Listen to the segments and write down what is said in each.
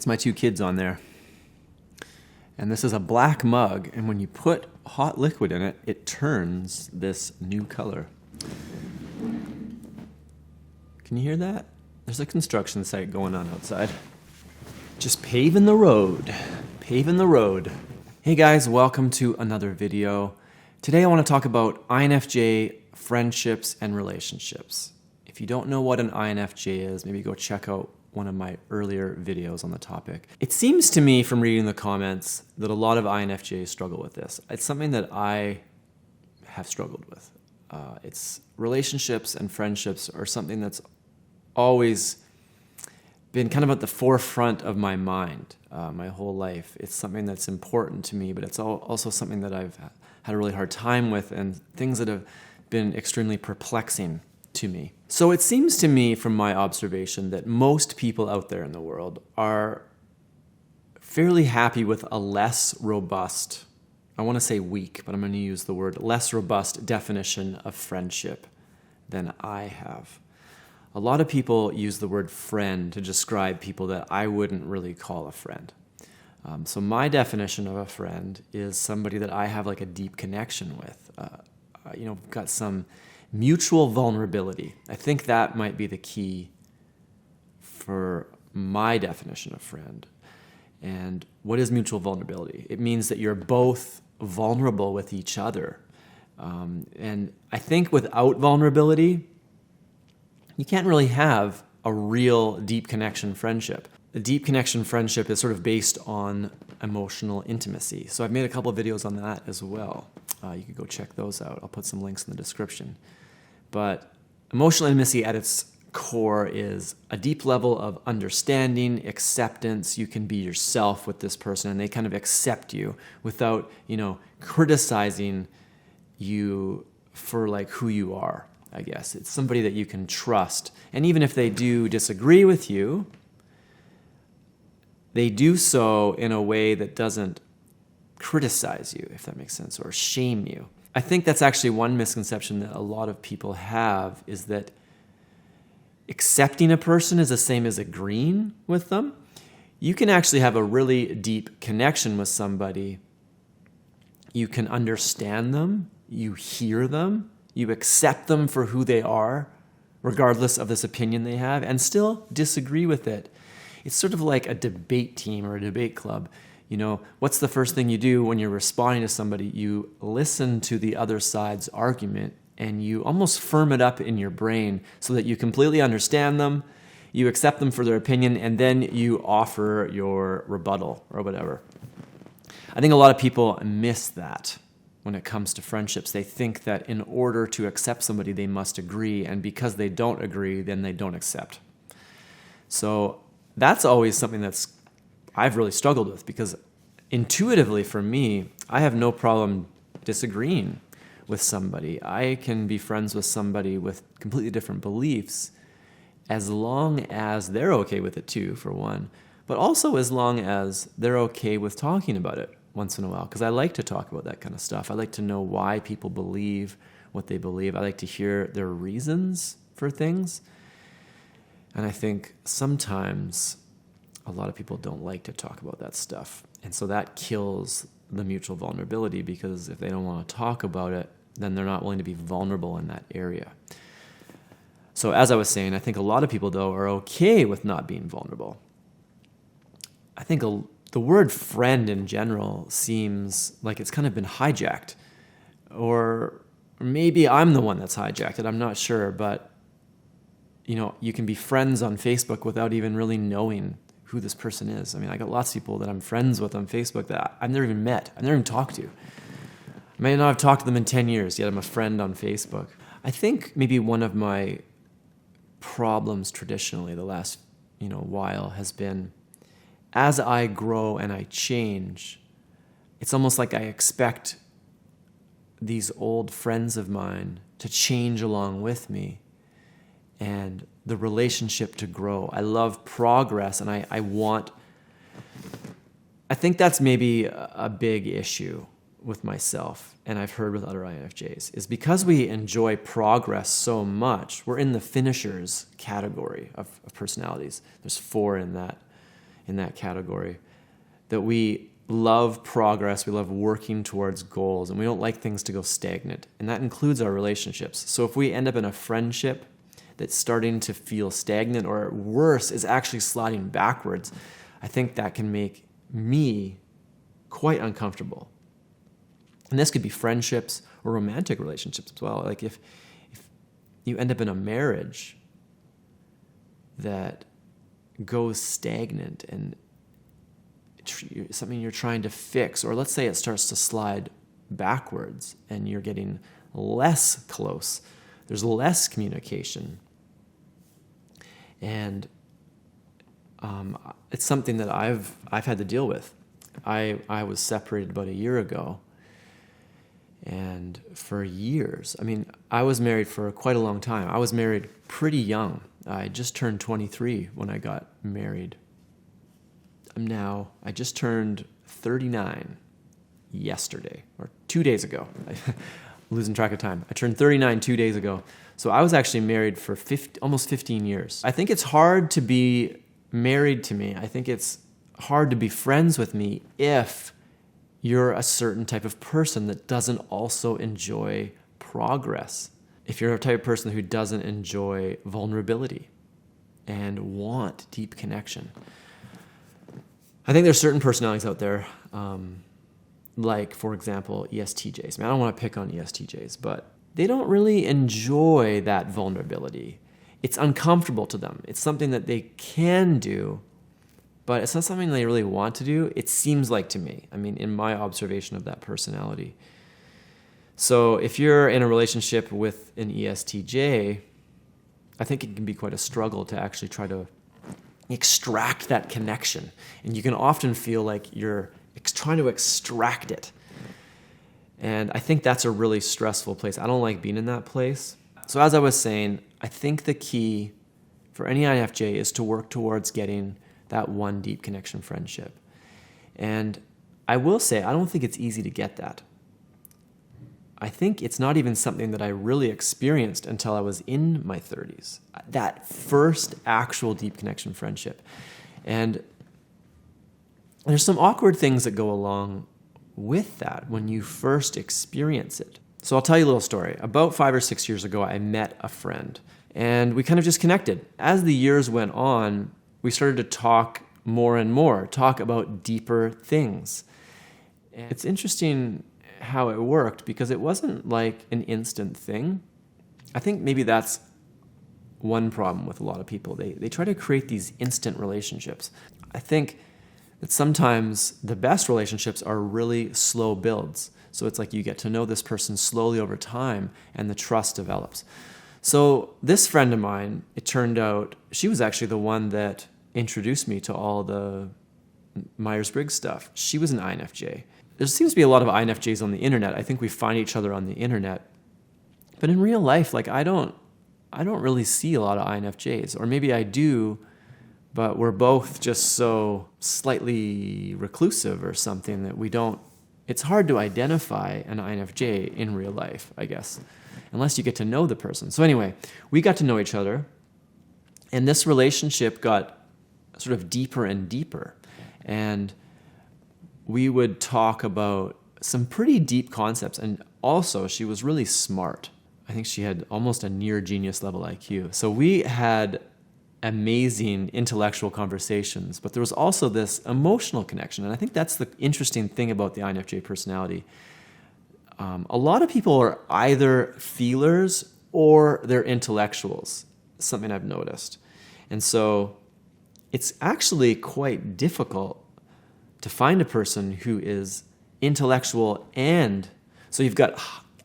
my two kids on there. And this is a black mug, and when you put hot liquid in it, it turns this new color. Can you hear that? There's a construction site going on outside. Just paving the road. Paving the road. Hey guys, welcome to another video. Today I want to talk about INFJ friendships and relationships. If you don't know what an INFJ is, maybe go check out one of my earlier videos on the topic. It seems to me from reading the comments that a lot of INFJs struggle with this. It's something that I have struggled with. It's relationships and friendships are something that's always been kind of at the forefront of my mind my whole life. It's something that's important to me, but it's also something that I've had a really hard time with and things that have been extremely perplexing to me. So it seems to me from my observation that most people out there in the world are fairly happy with a less robust, I want to say weak, but I'm going to use the word less robust definition of friendship than I have. A lot of people use the word friend to describe people that I wouldn't really call a friend. So my definition of a friend is somebody that I have like a deep connection with. Got some mutual vulnerability. I think that might be the key for my definition of friend. And what is mutual vulnerability? It means that you're both vulnerable with each other. And I think without vulnerability, you can't really have a real deep connection friendship. A deep connection friendship is sort of based on emotional intimacy. So I've made a couple of videos on that as well. You could go check those out. I'll put some links in the description. But emotional intimacy at its core is a deep level of understanding, acceptance. You can be yourself with this person and they kind of accept you without, criticizing you for like who you are, I guess. It's somebody that you can trust. And even if they do disagree with you, they do so in a way that doesn't criticize you, if that makes sense, or shame you. I think that's actually one misconception that a lot of people have, is that accepting a person is the same as agreeing with them. You can actually have a really deep connection with somebody. You can understand them, you hear them, you accept them for who they are, regardless of this opinion they have, and still disagree with it. It's sort of like a debate team or a debate club. What's the first thing you do when you're responding to somebody? You listen to the other side's argument and you almost firm it up in your brain so that you completely understand them, you accept them for their opinion, and then you offer your rebuttal or whatever. I think a lot of people miss that when it comes to friendships. They think that in order to accept somebody, they must agree, and because they don't agree, then they don't accept. So that's always something I've really struggled with, because intuitively for me, I have no problem disagreeing with somebody. I can be friends with somebody with completely different beliefs as long as they're okay with it too, for one, but also as long as they're okay with talking about it once in a while, because I like to talk about that kind of stuff. I like to know why people believe what they believe. I like to hear their reasons for things. And I think sometimes a lot of people don't like to talk about that stuff. And so that kills the mutual vulnerability, because if they don't want to talk about it, then they're not willing to be vulnerable in that area. So as I was saying, I think a lot of people, though, are okay with not being vulnerable. I think the word friend in general seems like it's kind of been hijacked. Or maybe I'm the one that's hijacked it, I'm not sure. But, you can be friends on Facebook without even really knowing who this person is. I mean, I got lots of people that I'm friends with on Facebook that I've never even met. I've never even talked to. I may not have talked to them in 10 years, yet I'm a friend on Facebook. I think maybe one of my problems traditionally the last, while has been, as I grow and I change, it's almost like I expect these old friends of mine to change along with me and the relationship to grow. I love progress, and I think that's maybe a big issue with myself, and I've heard with other INFJs, is because we enjoy progress so much, we're in the finishers category of personalities. There's 4 in in that category, that we love progress, we love working towards goals, and we don't like things to go stagnant. And that includes our relationships. So if we end up in a friendship that's starting to feel stagnant, or worse, is actually sliding backwards, I think that can make me quite uncomfortable. And this could be friendships or romantic relationships as well. Like if you end up in a marriage that goes stagnant and something you're trying to fix, or let's say it starts to slide backwards and you're getting less close, there's less communication, and it's something that I've had to deal with. I was separated about a year ago, and for years, I was married for quite a long time. I was married pretty young. I just turned 23 when I got married. I just turned 39 yesterday, or 2 days ago. Losing track of time. I turned 39 2 days ago. So I was actually married for almost 15 years. I think it's hard to be married to me. I think it's hard to be friends with me if you're a certain type of person that doesn't also enjoy progress. If you're a type of person who doesn't enjoy vulnerability and want deep connection. I think there's certain personalities out there, like, for example, ESTJs. I don't want to pick on ESTJs, but they don't really enjoy that vulnerability. It's uncomfortable to them. It's something that they can do, but it's not something they really want to do, it seems like to me. In my observation of that personality. So if you're in a relationship with an ESTJ, I think it can be quite a struggle to actually try to extract that connection. And you can often feel like you're trying to extract it. And I think that's a really stressful place. I don't like being in that place. So as I was saying, I think the key for any INFJ is to work towards getting that one deep connection friendship. And I will say, I don't think it's easy to get that. I think it's not even something that I really experienced until I was in my 30s. That first actual deep connection friendship. And there's some awkward things that go along with that when you first experience it. So I'll tell you a little story. About 5 or 6 years ago, I met a friend, and we kind of just connected. As the years went on, we started to talk more and more, talk about deeper things. And it's interesting how it worked, because it wasn't like an instant thing. I think maybe that's one problem with a lot of people. They try to create these instant relationships. I think that sometimes the best relationships are really slow builds. So it's like you get to know this person slowly over time and the trust develops. So this friend of mine, it turned out, she was actually the one that introduced me to all the Myers-Briggs stuff. She was an INFJ. There seems to be a lot of INFJs on the internet. I think we find each other on the internet. But in real life, I don't really see a lot of INFJs. Or maybe I do, but we're both just so slightly reclusive or something that it's hard to identify an INFJ in real life, I guess, unless you get to know the person. So anyway, we got to know each other, and this relationship got sort of deeper and deeper. And we would talk about some pretty deep concepts. And also, she was really smart. I think she had almost a near genius level IQ. So we had amazing intellectual conversations, but there was also this emotional connection. And I think that's the interesting thing about the INFJ personality. A lot of people are either feelers or they're intellectuals, something I've noticed. And so it's actually quite difficult to find a person who is intellectual, and so you've got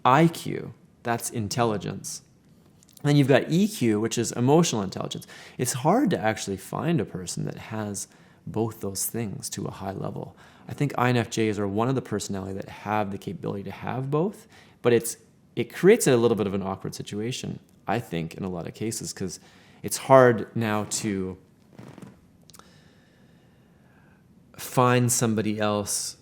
IQ, that's intelligence. Then you've got EQ, which is emotional intelligence. It's hard to actually find a person that has both those things to a high level. I think INFJs are one of the personality that have the capability to have both, but it creates a little bit of an awkward situation, I think, in a lot of cases, because it's hard now to find somebody else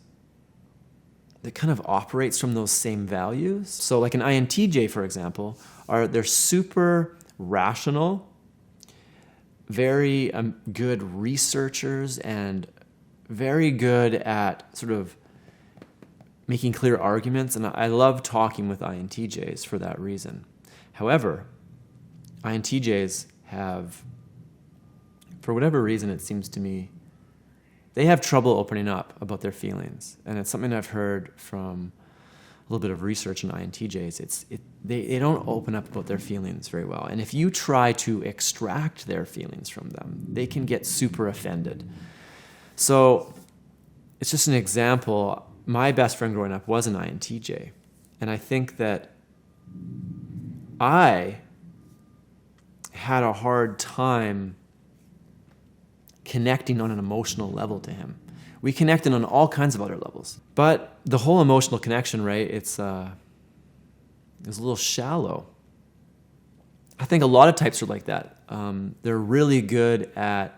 that kind of operates from those same values. So like an INTJ, for example, they're super rational, very good researchers and very good at sort of making clear arguments, and I love talking with INTJs for that reason. However, INTJs have, for whatever reason it seems to me, they have trouble opening up about their feelings. And it's something I've heard from a little bit of research on INTJs. They don't open up about their feelings very well. And if you try to extract their feelings from them, they can get super offended. So it's just an example. My best friend growing up was an INTJ. And I think that I had a hard time connecting on an emotional level to him. We connected on all kinds of other levels. But the whole emotional connection, right, it's a little shallow. I think a lot of types are like that. They're really good at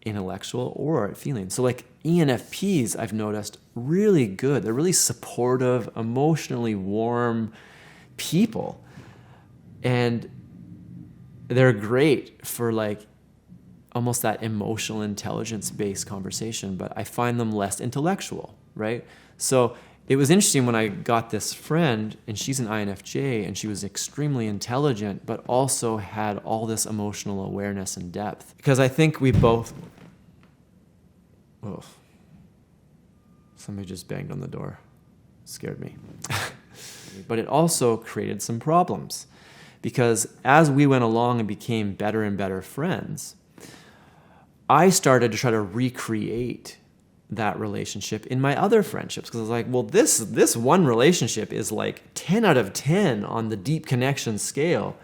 intellectual or at feeling. So like ENFPs, I've noticed, really good. They're really supportive, emotionally warm people. And they're great for like almost that emotional intelligence-based conversation, but I find them less intellectual, right? So it was interesting when I got this friend, and she's an INFJ, and she was extremely intelligent, but also had all this emotional awareness and depth. Because I think we both... Oh, somebody just banged on the door. Scared me. But it also created some problems. Because as we went along and became better and better friends, I started to try to recreate that relationship in my other friendships, because I was like, well, this one relationship is like 10 out of 10 on the deep connection scale.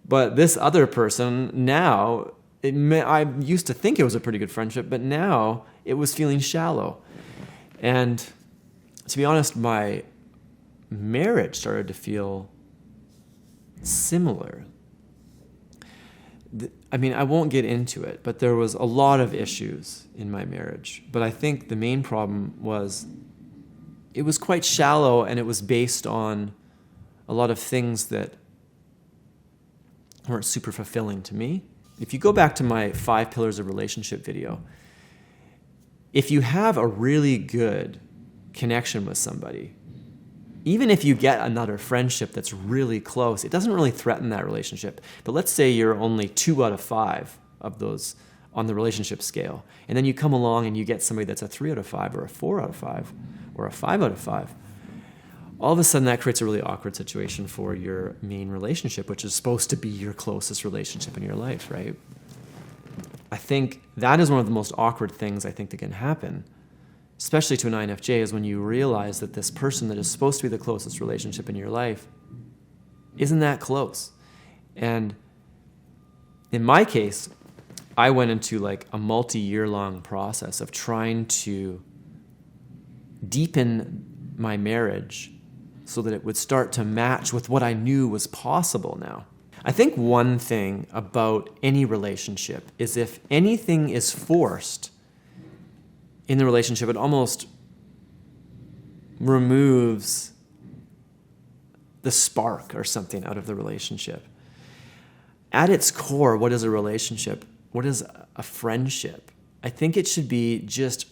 But this other person now, I used to think it was a pretty good friendship, but now it was feeling shallow. And to be honest, my marriage started to feel similar. I mean, I won't get into it, but there was a lot of issues in my marriage. But I think the main problem was it was quite shallow, and it was based on a lot of things that weren't super fulfilling to me. If you go back to my 5 pillars of relationship video, if you have a really good connection with somebody, even if you get another friendship that's really close, it doesn't really threaten that relationship. But let's say you're only 2 out of 5 of those on the relationship scale, and then you come along and you get somebody that's a 3 out of 5 or a 4 out of 5 or a 5 out of 5. All of a sudden that creates a really awkward situation for your main relationship, which is supposed to be your closest relationship in your life, right? I think that is one of the most awkward things I think that can happen, especially to an INFJ, is when you realize that this person that is supposed to be the closest relationship in your life isn't that close. And in my case, I went into like a multi-year long process of trying to deepen my marriage so that it would start to match with what I knew was possible now. I think one thing about any relationship is if anything is forced in the relationship, it almost removes the spark or something out of the relationship. At its core, what is a relationship? What is a friendship? I think it should be just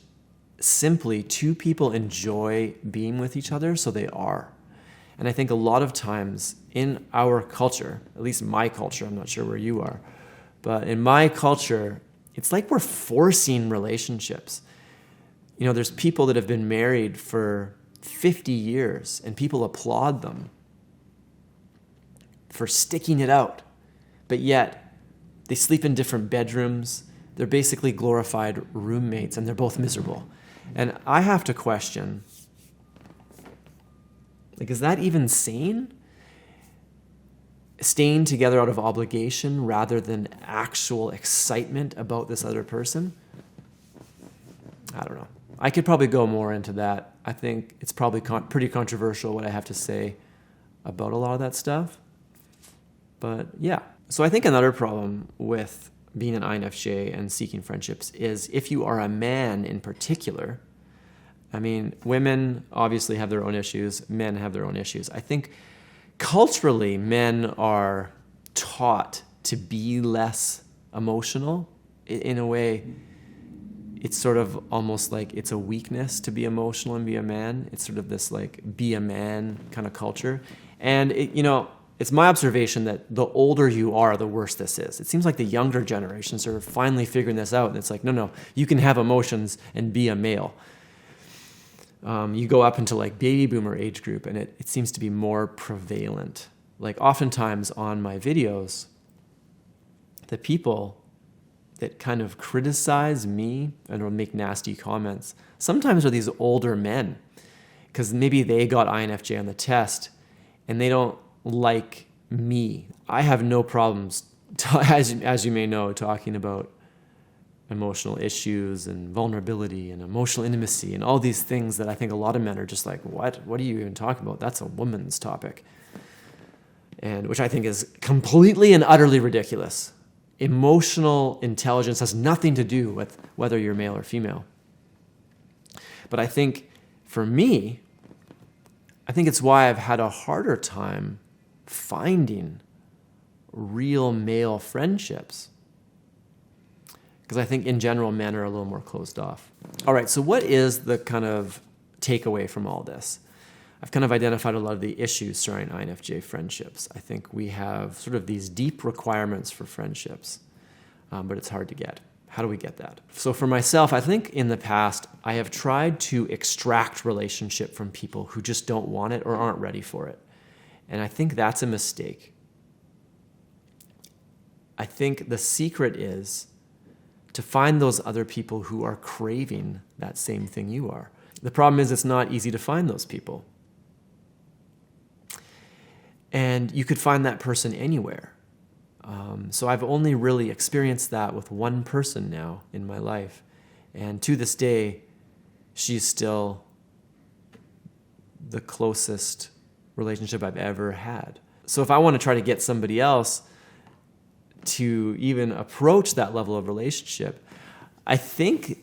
simply 2 people enjoy being with each other, so they are. And I think a lot of times in our culture, at least my culture, I'm not sure where you are, but in my culture, it's like we're forcing relationships. You know, there's people that have been married for 50 years and people applaud them for sticking it out. But yet, they sleep in different bedrooms. They're basically glorified roommates and they're both miserable. And I have to question, like, is that even sane? Staying together out of obligation rather than actual excitement about this other person? I don't know. I could probably go more into that. I think it's probably pretty controversial what I have to say about a lot of that stuff. But yeah. So I think another problem with being an INFJ and seeking friendships is if you are a man in particular. I mean, women obviously have their own issues. Men have their own issues. I think culturally, men are taught to be less emotional. In a way, it's sort of almost like it's a weakness to be emotional and be a man. It's sort of this like be a man kind of culture. And it's my observation that the older you are, the worse this is. It seems like the younger generations are finally figuring this out. And it's like, no, you can have emotions and be a male. You go up into like baby boomer age group and it seems to be more prevalent. Like oftentimes on my videos, the people that kind of criticize me and will make nasty comments sometimes are these older men, because maybe they got INFJ on the test and they don't like me. I have no problems, as you may know, talking about emotional issues and vulnerability and emotional intimacy and all these things that I think a lot of men are just like, what are you even talking about? That's a woman's topic. And which I think is completely and utterly ridiculous. Emotional intelligence has nothing to do with whether you're male or female. But I think for me, it's why I've had a harder time finding real male friendships. Because I think in general, men are a little more closed off. All right, so what is the kind of takeaway from all this? I've kind of identified a lot of the issues surrounding INFJ friendships. I think we have sort of these deep requirements for friendships, but it's hard to get. How do we get that? So for myself, I think in the past, I have tried to extract relationship from people who just don't want it or aren't ready for it. And I think that's a mistake. I think the secret is to find those other people who are craving that same thing you are. The problem is it's not easy to find those people. And you could find that person anywhere. So I've only really experienced that with one person now in my life. And to this day, she's still the closest relationship I've ever had. So if I want to try to get somebody else to even approach that level of relationship, I think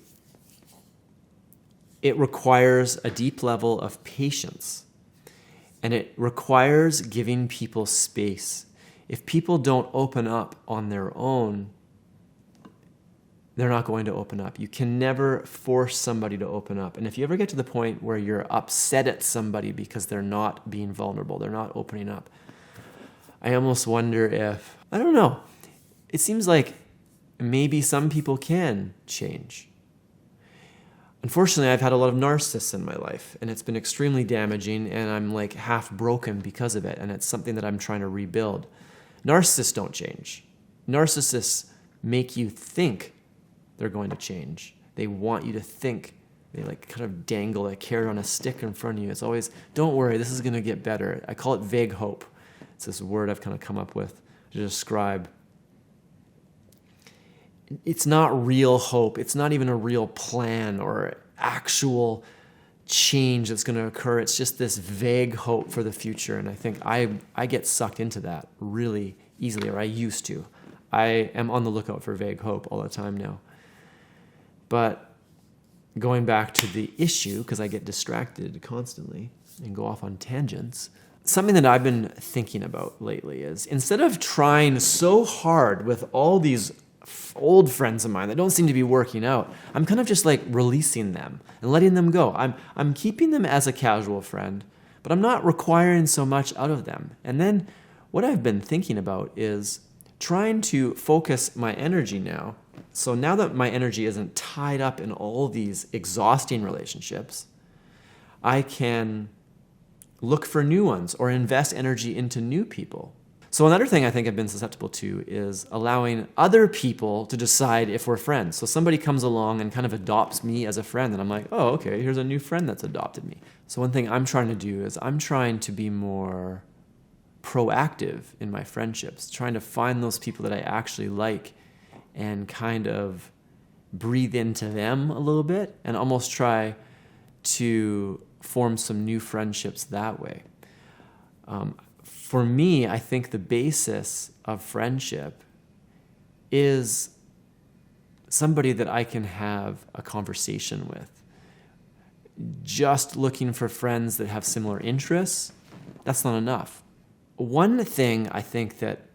it requires a deep level of patience. And it requires giving people space. If people don't open up on their own, they're not going to open up. You can never force somebody to open up. And if you ever get to the point where you're upset at somebody because they're not being vulnerable, they're not opening up, I almost wonder if, I don't know, it seems like maybe some people can change. Unfortunately, I've had a lot of narcissists in my life, and it's been extremely damaging, and I'm like half broken because of it, and it's something that I'm trying to rebuild. Narcissists don't change. Narcissists make you think they're going to change. They want you to think. They like kind of dangle a carrot on a stick in front of you. It's always, don't worry, this is going to get better. I call it vague hope. It's this word I've kind of come up with to describe. It's not real hope. It's not even a real plan or actual change that's going to occur. It's just this vague hope for the future. And I think I get sucked into that really easily, or I used to. I am on the lookout for vague hope all the time now. But going back to the issue, because I get distracted constantly and go off on tangents, something that I've been thinking about lately is instead of trying so hard with all these old friends of mine that don't seem to be working out, I'm kind of just like releasing them and letting them go. I'm keeping them as a casual friend, but I'm not requiring so much out of them. And then what I've been thinking about is trying to focus my energy now. So now that my energy isn't tied up in all these exhausting relationships, I can look for new ones or invest energy into new people. So another thing I think I've been susceptible to is allowing other people to decide if we're friends. So somebody comes along and kind of adopts me as a friend, and I'm like, oh, okay, here's a new friend that's adopted me. So one thing I'm trying to do is I'm trying to be more proactive in my friendships, trying to find those people that I actually like and kind of breathe into them a little bit and almost try to form some new friendships that way. For me, I think the basis of friendship is somebody that I can have a conversation with. Just looking for friends that have similar interests, that's not enough. One thing I think that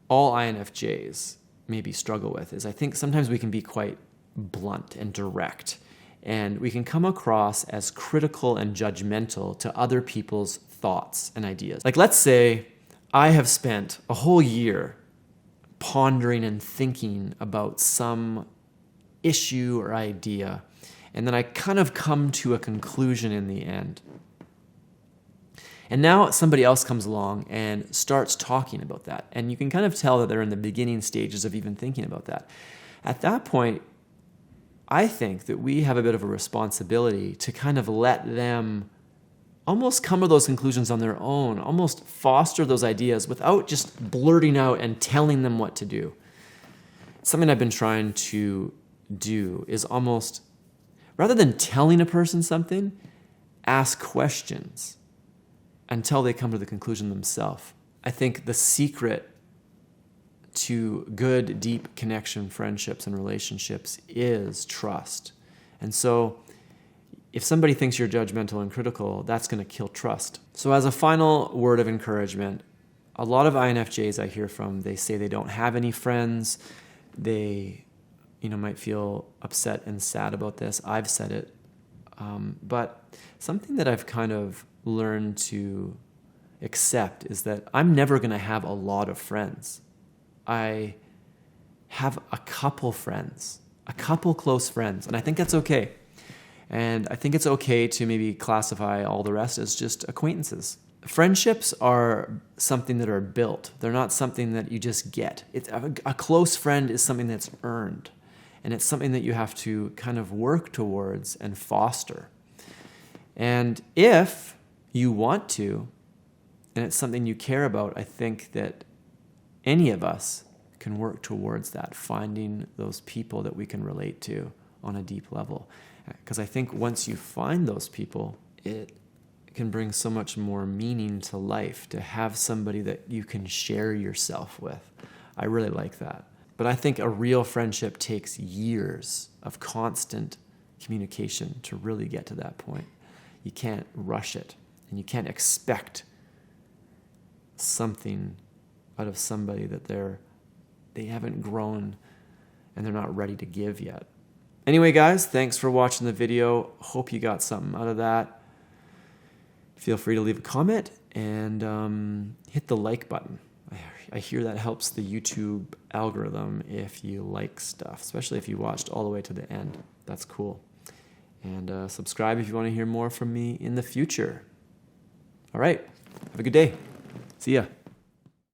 all INFJs maybe struggle with is I think sometimes we can be quite blunt and direct, and we can come across as critical and judgmental to other people's thoughts and ideas. Like, let's say I have spent a whole year pondering and thinking about some issue or idea, and then I kind of come to a conclusion in the end. And now somebody else comes along and starts talking about that. And you can kind of tell that they're in the beginning stages of even thinking about that. At that point, I think that we have a bit of a responsibility to kind of let them almost come to those conclusions on their own, almost foster those ideas without just blurting out and telling them what to do. Something I've been trying to do is almost, rather than telling a person something, ask questions until they come to the conclusion themselves. I think the secret to good, deep connection, friendships, and relationships is trust. And so if somebody thinks you're judgmental and critical, that's going to kill trust. So as a final word of encouragement, a lot of INFJs I hear from, they say they don't have any friends. They, might feel upset and sad about this. I've said it. But something that I've kind of learned to accept is that I'm never going to have a lot of friends. I have a couple friends, a couple close friends, and I think that's okay. And I think it's okay to maybe classify all the rest as just acquaintances. Friendships are something that are built. They're not something that you just get. A close friend is something that's earned, and it's something that you have to kind of work towards and foster. And if you want to, and it's something you care about, I think that any of us can work towards that, finding those people that we can relate to on a deep level. Because I think once you find those people, it can bring so much more meaning to life to have somebody that you can share yourself with. I really like that. But I think a real friendship takes years of constant communication to really get to that point. You can't rush it, and you can't expect something out of somebody that they haven't grown and they're not ready to give yet. Anyway, guys, thanks for watching the video. Hope you got something out of that. Feel free to leave a comment and hit the like button. I hear that helps the YouTube algorithm if you like stuff, especially if you watched all the way to the end. That's cool. And subscribe if you want to hear more from me in the future. All right. Have a good day. See ya.